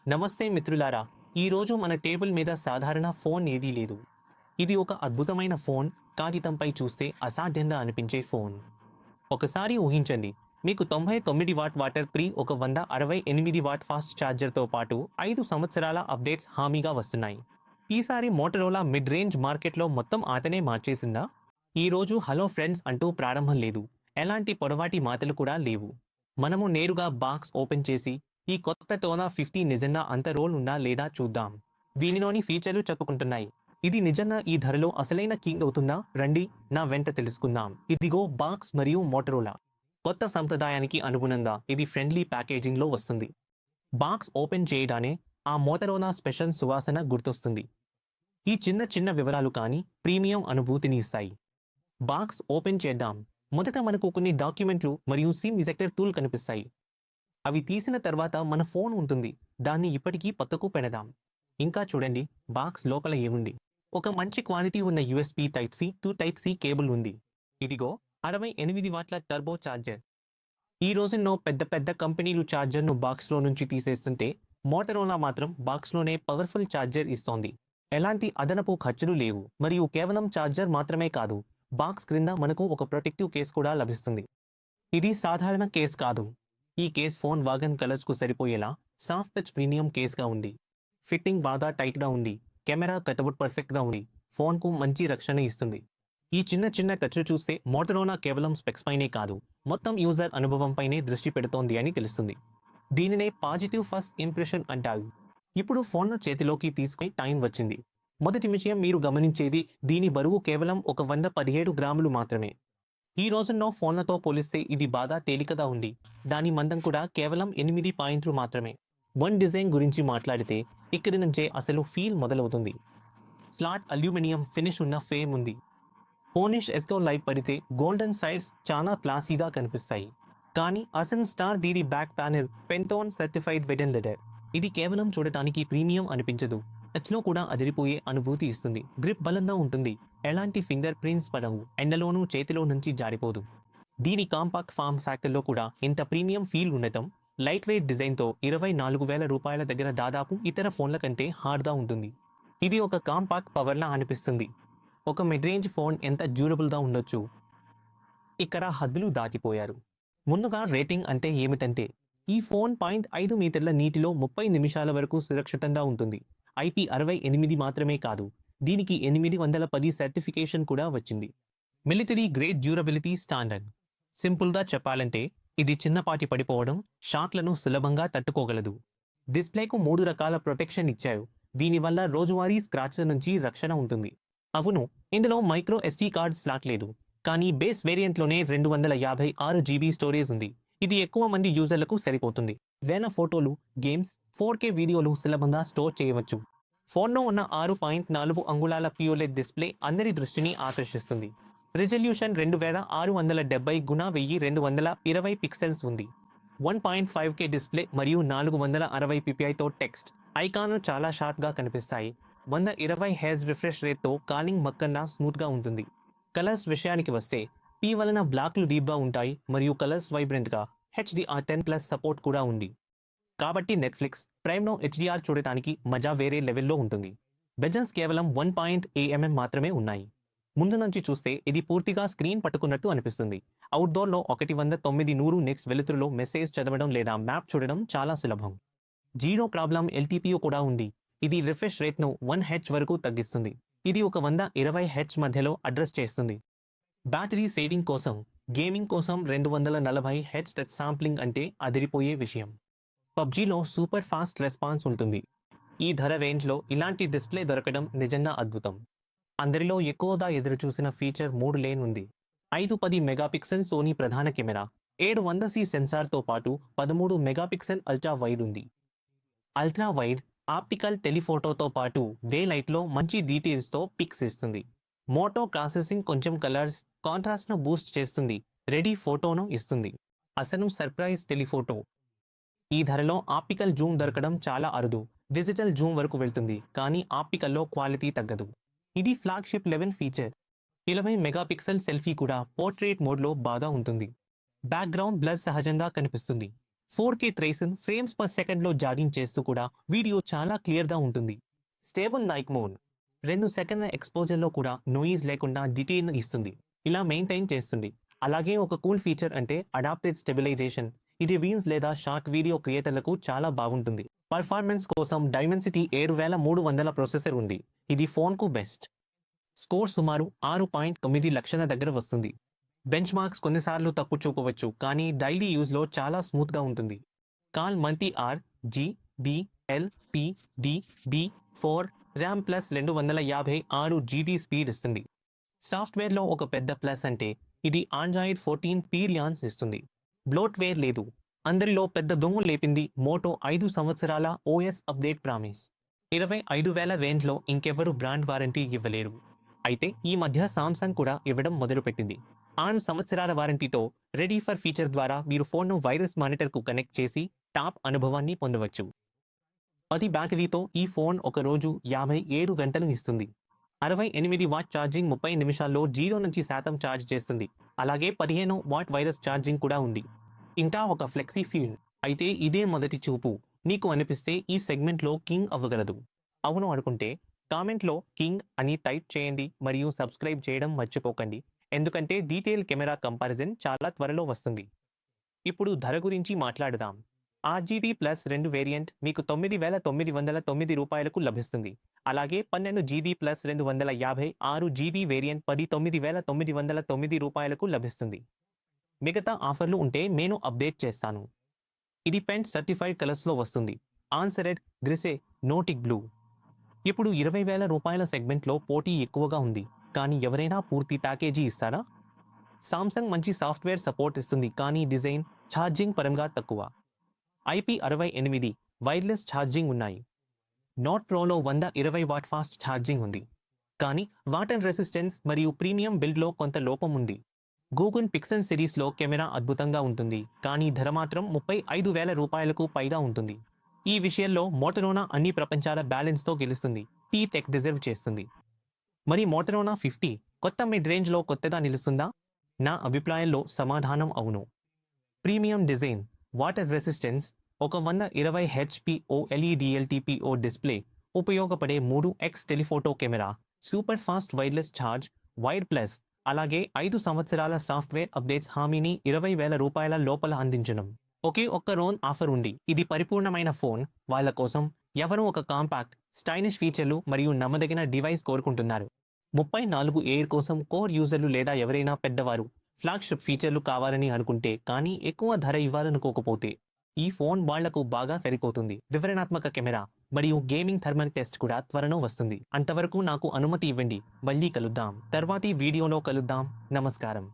నమస్తే మిత్రులారా. ఈరోజు మన టేబుల్ మీద సాధారణ ఫోన్ ఏదీ లేదు. ఇది ఒక అద్భుతమైన ఫోన్. కాగితంపై చూస్తే అసాధ్యంగా అనిపించే ఫోన్. ఒకసారి ఊహించండి, మీకు 99 వాట్ వాటర్ ఫ్రీ, ఒక 168 వాట్ ఫాస్ట్ ఛార్జర్తో పాటు 5 సంవత్సరాల అప్డేట్స్ హామీగా వస్తున్నాయి. ఈసారి మోటరోలా మిడ్ రేంజ్ మార్కెట్లో మొత్తం ఆటనే మార్చేసిందా? ఈరోజు హలో ఫ్రెండ్స్ అంటూ ప్రారంభం లేదు. ఎలాంటి పొడవాటి మాటలు కూడా లేవు. మనము నేరుగా బాక్స్ ఓపెన్ చేసి ఈ కొత్త టోనా 50 నిజంగా అంత రోల్ ఉందా లేదా చూద్దాం. దీనిలోని ఫీచర్లు చెప్పుకుంటున్నాయి. ఇది నిజంగా ఈ ధరలో అసలైన కింగ్ అవుతుందా? రండి, నా వెంట తెలుసుకుందాం. ఇదిగో బాక్స్ మరియు మోటరోలా. కొత్త సంప్రదాయానికి అనుగుణంగా ఇది ఫ్రెండ్లీ ప్యాకేజింగ్లో వస్తుంది. బాక్స్ ఓపెన్ చేయగానే ఆ మోటరోలా స్పెషల్ సువాసన గుర్తొస్తుంది. ఈ చిన్న చిన్న వివరాలు కానీ ప్రీమియం అనుభూతిని ఇస్తాయి. బాక్స్ ఓపెన్ చేద్దాం. మొదట మనకు కొన్ని డాక్యుమెంట్లు మరియు సిమ్ ఇజెక్టర్ టూల్ కనిపిస్తాయి. అవి తీసిన తర్వాత మన ఫోన్ ఉంటుంది. దాన్ని ఇప్పటికీ పక్కకు పెడదాం. ఇంకా చూడండి, బాక్స్ లోపల ఏముంది. ఒక మంచి క్వాలిటీ ఉన్న USB type C to type C cable ఉంది. ఇదిగో 68 వాట్ల టర్బో ఛార్జర్. ఈ రోజుల్లో పెద్ద పెద్ద కంపెనీలు ఛార్జర్ను బాక్స్లో నుంచి తీసేస్తుంటే, మోటరోలా మాత్రం బాక్స్లోనే పవర్ఫుల్ ఛార్జర్ ఇస్తోంది. ఎలాంటి అదనపు ఖర్చులు లేవు. మరియు కేవలం ఛార్జర్ మాత్రమే కాదు, బాక్స్ క్రింద మనకు ఒక ప్రొటెక్టివ్ కేస్ కూడా లభిస్తుంది. ఇది సాధారణ కేస్ కాదు. ఈ కేస్ ఫోన్ వాగన్ కలర్స్కు సరిపోయేలా సాఫ్ట్ టచ్ ప్రీమియం కేస్గా ఉంది. ఫిట్టింగ్ బాగా టైట్గా ఉంది. కెమెరా కటౌట్ పర్ఫెక్ట్గా ఉంది. ఫోన్కు మంచి రక్షణ ఇస్తుంది. ఈ చిన్న చిన్న ఖర్చులు చూస్తే మోటరోలా కేవలం స్పెక్స్ పైనే కాదు, మొత్తం యూజర్ అనుభవంపైనే దృష్టి పెడుతోంది అని తెలుస్తుంది. దీనినే పాజిటివ్ ఫస్ట్ ఇంప్రెషన్ అంటారు. ఇప్పుడు ఫోన్ను చేతిలోకి తీసుకునే టైం వచ్చింది. మొదటి విషయం మీరు గమనించేది, దీని బరువు కేవలం ఒక 117 గ్రాములు మాత్రమే. ఈ రోజుల్లో ఫోన్లతో పోలిస్తే ఇది బాగా తేలికగా ఉంది. దాని మందం కూడా కేవలం 8 పాయింట్లు మాత్రమే. వన్ డిజైన్ గురించి మాట్లాడితే ఇక్కడి నుంచే అసలు ఫీల్ మొదలవుతుంది. స్లాట్ అల్యూమినియం ఫినిష్ ఉన్న ఫ్రేమ్ ఉంది. పోనిష్ ఎస్కో లైట్ పడితే గోల్డెన్ సైడ్స్ చాలా క్లాసీగా కనిపిస్తాయి. కానీ అసలు స్టార్ దీని బ్యాక్ ప్యానెల్ పెంటోన్ సర్టిఫైడ్ వెడెన్ లెదర్. ఇది కేవలం చూడటానికి ప్రీమియం అనిపించదు, టచ్లో కూడా అదిరిపోయే అనుభూతి ఇస్తుంది. గ్రిప్ బలంగా ఉంటుంది. ఎలాంటి ఫింగర్ ప్రింట్స్ పడవు. ఎండలోనూ చేతిలో నుంచి జారిపోదు. దీని కాంపాక్ట్ ఫామ్ ఫ్యాక్టర్లో కూడా ఇంత ప్రీమియం ఫీల్ ఉండటం, లైట్ వెయిట్ డిజైన్తో 24,000 రూపాయల దగ్గర దాదాపు ఇతర ఫోన్ల కంటే హార్డ్గా ఉంటుంది. ఇది ఒక కాంపాక్ట్ పవర్లా అనిపిస్తుంది. ఒక మిడ్ రేంజ్ ఫోన్ ఎంత డ్యూరబుల్గా ఉండొచ్చు. ఇక్కడ హద్దులు దాటిపోయారు. ముందుగా రేటింగ్ అంటే ఏమిటంటే, ఈ ఫోన్ 0.5 మీటర్ల నీటిలో 30 నిమిషాల వరకు సురక్షితంగా ఉంటుంది. IP68 మాత్రమే కాదు, దీనికి 810 సర్టిఫికేషన్ కూడా వచ్చింది. Military grade durability standard. సింపుల్గా చెప్పాలంటే, ఇది చిన్నపాటి పడిపోవడం, షాక్లను సులభంగా తట్టుకోగలదు. డిస్ప్లేకు 3 రకాల ప్రొటెక్షన్ ఇచ్చారు. దీనివల్ల రోజువారీ స్క్రాచ్ల నుంచి రక్షణ ఉంటుంది. అవును, ఇందులో మైక్రో SD కార్డ్ స్లాట్ లేదు. కానీ బేస్ వేరియంట్లోనే 256 GB స్టోరేజ్ ఉంది. ఇది ఎక్కువ మంది యూజర్లకు సరిపోతుంది. వేల ఫోటోలు, గేమ్స్, 4K వీడియోలు సులభంగా స్టోర్ చేయవచ్చు. ఫోన్లో ఉన్న 6.4 అంగుళాల QLED డిస్ప్లే అందరి దృష్టిని ఆకర్షిస్తుంది. రిజల్యూషన్ 2670x1220 పిక్సెల్స్ ఉంది. 1.5K డిస్ప్లే మరియు 460 ppiతో టెక్స్ట్, ఐకాన్లు చాలా షార్ప్గా కనిపిస్తాయి. 120 Hz రిఫ్రెష్ రేట్తో కాలింగ్ మక్కన్నా స్మూత్గా ఉంటుంది. కలర్స్ విషయానికి వస్తే, P వలన బ్లాక్లు డీప్గా ఉంటాయి మరియు కలర్స్ వైబ్రెంట్గా. HDR10+ సపోర్ట్ కూడా ఉంది. కాబట్టి నెట్ఫ్లిక్స్, ప్రైమ్లో HDR చూడటానికి మజా వేరే లెవెల్లో ఉంటుంది. బెజల్స్ కేవలం 1.8 mm మాత్రమే ఉన్నాయి. ముందు నుంచి చూస్తే ఇది పూర్తిగా స్క్రీన్ పట్టుకున్నట్టు అనిపిస్తుంది. అవుట్డోర్లో 109 నిట్స్ వెలుతురులో మెసేజ్ చదవడం లేదా మ్యాప్ చూడడం చాలా సులభం. జీరో ప్రాబ్లం LTPO కూడా ఉంది. ఇది రిఫ్రెష్ రేట్ను 1 Hz వరకు తగ్గిస్తుంది. ఇది ఒక 120 Hz మధ్యలో అడ్రస్ చేస్తుంది. బ్యాటరీ సేవింగ్ కోసం, గేమింగ్ కోసం 240 Hz టచ్ శాంప్లింగ్ అంటే అదిరిపోయే విషయం. పబ్జీలో సూపర్ ఫాస్ట్ రెస్పాన్స్ ఉంటుంది. ఈ ధర రేంజ్లో ఇలాంటి డిస్ప్లే దొరకడం నిజంగా అద్భుతం. అందరిలో ఎక్కువగా ఎదురుచూసిన ఫీచర్ 3 లేన్ ఉంది. 510 మెగాపిక్సెల్ సోనీ ప్రధాన కెమెరా, 700C సెన్సార్తో పాటు 13 మెగాపిక్సెల్ అల్ట్రా వైడ్ ఉంది. అల్ట్రా వైడ్ ఆప్టికల్ టెలిఫోటోతో పాటు డే లైట్లో మంచి డీటెయిల్స్తో పిక్స్ ఇస్తుంది. మోటో ప్రాసెసింగ్ కొంచెం కలర్స్ కాంట్రాస్ట్ను బూస్ట్ చేస్తుంది. రెడీ ఫోటోను ఇస్తుంది. అసలు సర్ప్రైజ్ టెలిఫోటో. ఈ ధరలో ఆప్టికల్ జూమ్ దొరకడం చాలా అరుదు. డిజిటల్ జూమ్ వరకు వెళ్తుంది, కానీ ఆప్టికల్లో క్వాలిటీ తగ్గదు. ఇది flagship level feature. 20 megapixel selfie కూడా పోర్ట్రేట్ మోడ్లో బాగా ఉంటుంది. బ్యాక్గ్రౌండ్ బ్లర్ సహజంగా కనిపిస్తుంది. 4K ట్రేసింగ్ ఫ్రేమ్స్ పర్ సెకండ్లో జాగింగ్ చేస్తూ కూడా వీడియో చాలా క్లియర్గా ఉంటుంది. స్టేబుల్ నైట్ మోడ్ 2 సెకండ్ల ఎక్స్పోజర్లో కూడా నోయిస్ లేకుండా డీటెయిల్ ఇస్తుంది. ఇలా మెయింటైన్ చేస్తుంది. అలాగే ఒక కూల్ ఫీచర్ అంటే అడాప్టెడ్ స్టెబిలైజేషన్. ఇది రీల్స్ లేదా షార్ట్ వీడియో క్రియేటర్లకు చాలా బాగుంటుంది. పర్ఫార్మెన్స్ కోసం డైమెన్సిటీ 7300 ప్రాసెసర్ ఉంది. ఇది ఫోన్కు బెస్ట్. స్కోర్ సుమారు 6.9 లక్షల దగ్గర వస్తుంది. బెంచ్ మార్క్స్ కొన్నిసార్లు తప్పు చూపవచ్చు, కానీ డైలీ యూజ్లో చాలా స్మూత్గా ఉంటుంది. కాల్ multi R G B L P D B 4 RAM plus 256 GB speed ఇస్తుంది. సాఫ్ట్వేర్లో ఒక పెద్ద ప్లస్ అంటే ఇది ఆండ్రాయిడ్ 14 పీరియాన్స్ ఇస్తుంది. బ్లోట్వేర్ లేదు. అందరిలో పెద్ద దొంగ లేపింది మోటో 5 సంవత్సరాల ఓఎస్ అప్డేట్ ప్రామిస్. 25,000 రేంజ్లో ఇంకెవరు బ్రాండ్ వారంటీ ఇవ్వలేరు. అయితే ఈ మధ్య సామ్సంగ్ కూడా ఇవ్వడం మొదలుపెట్టింది. 6 సంవత్సరాల వారంటీతో రెడీ ఫర్ ఫీచర్ ద్వారా మీరు ఫోన్ను వైరస్ మానిటర్కు కనెక్ట్ చేసి టాప్ అనుభవాన్ని పొందవచ్చు. 10 బ్యాటరీతో ఈ ఫోన్ ఒక రోజు 57 గంటలు ఇస్తుంది. 68 వాట్ ఛార్జింగ్ 30 నిమిషాల్లో 0 నుంచి శాతం ఛార్జ్ చేస్తుంది. అలాగే 15 వాట్ వైరస్ ఛార్జింగ్ కూడా ఉంది. ఇంకా ఒక ఫ్లెక్సీ ఫ్యూల్. అయితే ఇదే మొదటి చూపు. నీకు అనిపిస్తే ఈ సెగ్మెంట్లో కింగ్ అవ్వగలదు. అవును అనుకుంటే కామెంట్లో కింగ్ అని టైప్ చేయండి మరియు సబ్స్క్రైబ్ చేయడం మర్చిపోకండి. ఎందుకంటే డీటెయిల్ కెమెరా కంపారిజన్ చాలా త్వరలో వస్తుంది. ఇప్పుడు ధర గురించి మాట్లాడదాం. RGB ప్లస్ 2 వేరియంట్ మీకు 9,909 రూపాయలకు లభిస్తుంది. అలాగే 12GB ప్లస్ 256 GB వేరియంట్ 19,909 రూపాయలకు లభిస్తుంది. మిగతా ఆఫర్లు ఉంటే నేను అప్డేట్ చేస్తాను. ఇది పెంట్ సర్టిఫైడ్ కలర్స్లో వస్తుంది. ఆన్సరెడ్, గ్రిసే, నోటిక్ బ్లూ. ఇప్పుడు 20,000 రూపాయల సెగ్మెంట్లో పోటీ ఎక్కువగా ఉంది. కానీ ఎవరైనా పూర్తి ప్యాకేజీ ఇస్తారా? సామ్సంగ్ మంచి సాఫ్ట్వేర్ సపోర్ట్ ఇస్తుంది, కానీ డిజైన్, ఛార్జింగ్ పరంగా తక్కువ. IP68 వైర్లెస్ ఛార్జింగ్ ఉన్నాయి. నోట్ ప్రోలో 120 వాట్ ఫాస్ట్ ఛార్జింగ్ ఉంది. కానీ వాటర్ రెసిస్టెన్స్ మరియు ప్రీమియం బిల్డ్లో కొంత లోపం ఉంది. గూగుల్ పిక్సెల్ సిరీస్లో కెమెరా అద్భుతంగా ఉంటుంది, కానీ ధర మాత్రం 35,000 రూపాయలకు పైగా ఉంటుంది. ఈ విషయంలో మోటరోలా అన్ని ప్రపంచాల బ్యాలెన్స్తో గెలుస్తుంది. టెక్ డిజర్వ్ చేస్తుంది. మరి మోటరోలా 50 కొత్త మిడ్ రేంజ్లో కొత్తగా నిలుస్తుందా? నా అభిప్రాయంలో సమాధానం అవును. ప్రీమియం డిజైన్, వాటర్ రెసిస్టెన్స్, ఒక 120 HP OLED LTPO డిస్ప్లే, ఉపయోగపడే 3x telephoto camera, super fast wireless charge, wire plus, అలాగే 5 సంవత్సరాల సాఫ్ట్వేర్ అప్డేట్స్ హామీని 20,000 రూపాయల లోపల అందించడం. ఒకే ఒక్క రోన్ ఆఫర్ ఉంది. ఇది పరిపూర్ణమైన ఫోన్. వాళ్ళ కోసం ఎవరో ఒక కాంపాక్ట్, స్టైలిష్ ఫీచర్లు మరియు నమ్మదగిన డివైస్ కోరుకుంటున్నారు. 34 ఎయిర్ కోసం కోర్ యూజర్లు లేదా ఎవరైనా పెద్దవారు ఫ్లాగ్షిప్ ఫీచర్లు కావాలని అనుకుంటే, కానీ ఎక్కువ ధర ఇవ్వాలనుకోకపోతే ఈ ఫోన్ వాళ్లకు బాగా సరిపోతుంది. వివరణాత్మక కెమెరా మరియు గేమింగ్ థర్మల్ టెస్ట్ కూడా త్వరలో వస్తుంది. అంతవరకు నాకు అనుమతి ఇవ్వండి. మళ్ళీ కలుద్దాం. తర్వాతి వీడియోలో కలుద్దాం. నమస్కారం.